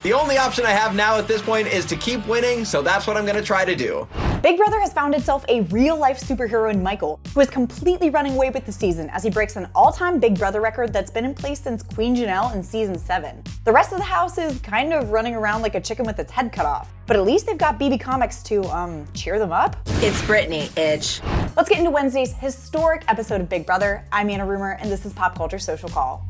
The only option I have now at this point is to keep winning, so that's what I'm gonna try to do. Big Brother has found itself a real-life superhero in Michael, who is completely running away with the season as he breaks an all-time Big Brother record that's been in place since 𝐒𝐿 in season 7. The rest of the house is kind of running around like a chicken with its head cut off, but at least they've got 𝐏𝐵𝐵𝐶𝐿𝐿 to, cheer them up. It's Brittany, itch. Let's get into Wednesday's historic episode of Big Brother. I'm Anna Rumer, and this is Pop Culture Social Call.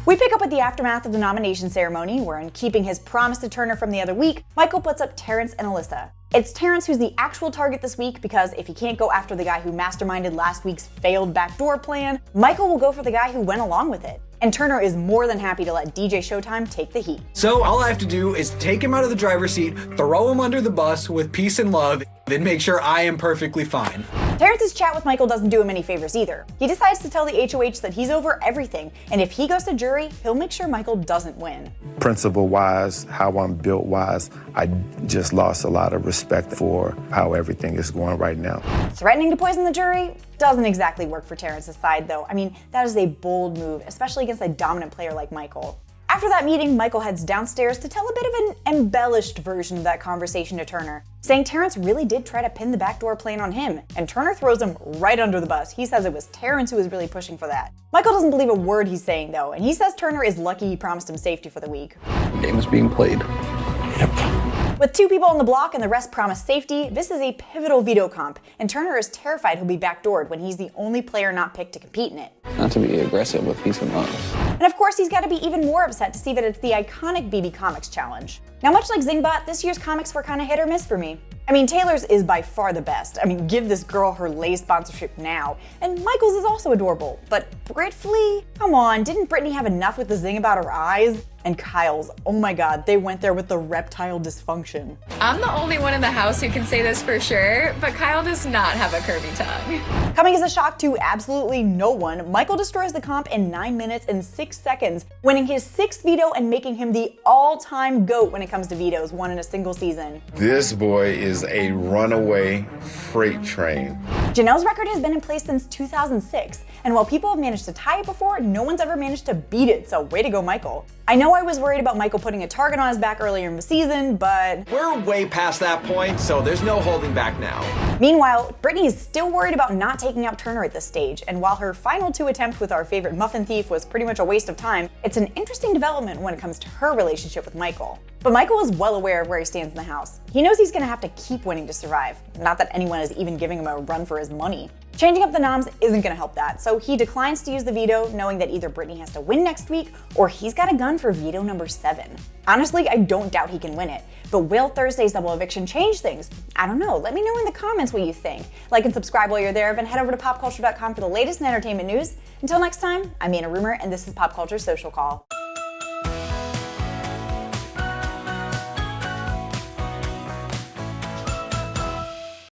We pick up with the aftermath of the nomination ceremony, where in keeping his promise to Turner from the other week, Michael puts up Terrance and Alyssa. It's Terrance who's the actual target this week because if he can't go after the guy who masterminded last week's failed backdoor plan, Michael will go for the guy who went along with it. And Turner is more than happy to let DJ Showtime take the heat. So all I have to do is take him out of the driver's seat, throw him under the bus with peace and love, then make sure I am perfectly fine. Terrance's chat with Michael doesn't do him any favors either. He decides to tell the HOH that he's over everything, and if he goes to jury, he'll make sure Michael doesn't win. Principle-wise, how I'm built-wise, I just lost a lot of respect for how everything is going right now. Threatening to poison the jury doesn't exactly work for Terrance's side, though. I mean, that is a bold move, especially against a dominant player like Michael. After that meeting, Michael heads downstairs to tell a bit of an embellished version of that conversation to Turner, saying Terrance really did try to pin the backdoor plan on him, and Turner throws him right under the bus. He says it was Terrance who was really pushing for that. Michael doesn't believe a word he's saying, though, and he says Turner is lucky he promised him safety for the week. The game is being played. With 2 people on the block and the rest promised safety, this is a pivotal veto comp, and Turner is terrified he'll be backdoored when he's the only player not picked to compete in it. Not to be aggressive with peace and love. And of course, he's got to be even more upset to see that it's the iconic 𝐏𝐵𝐵𝐶𝐿𝐿 challenge. Now, much like Zingbot, this year's comics were kind of hit or miss for me. I mean, Taylor's is by far the best. I mean, give this girl her Lay's sponsorship now. And Michael's is also adorable. But Britfully? Come on, didn't Brittany have enough with the zing about her eyes? And Kyle's, oh my god, they went there with the reptile dysfunction. I'm the only one in the house who can say this for sure, but Kyle does not have a curvy tongue. Coming as a shock to absolutely no one, Michael destroys the comp in 9 minutes and 6 seconds, winning his 6th veto and making him the all-time GOAT when it comes to vetoes won in a single season. This boy is a runaway freight train. Janelle's record has been in place since 2006, and while people have managed to tie it before, no one's ever managed to beat it, so way to go, Michael. I know I was worried about Michael putting a target on his back earlier in the season, but We're way past that point, so there's no holding back now. Meanwhile, Brittany is still worried about not taking out Turner at this stage, and while her final 2 attempts with our favorite muffin thief was pretty much a waste of time, it's an interesting development when it comes to her relationship with Michael. But Michael is well aware of where he stands in the house. He knows he's gonna have to keep winning to survive, not that anyone is even giving him a run for his money. Changing up the noms isn't gonna help that, so he declines to use the veto, knowing that either Brittany has to win next week, or he's got a gun for veto number 7. Honestly, I don't doubt he can win it, but will Thursday's double eviction change things? I don't know, let me know in the comments what you think. Like and subscribe while you're there, and head over to popculture.com for the latest in entertainment news. Until next time, I'm Anna Rumer, and this is Pop Culture Social Call.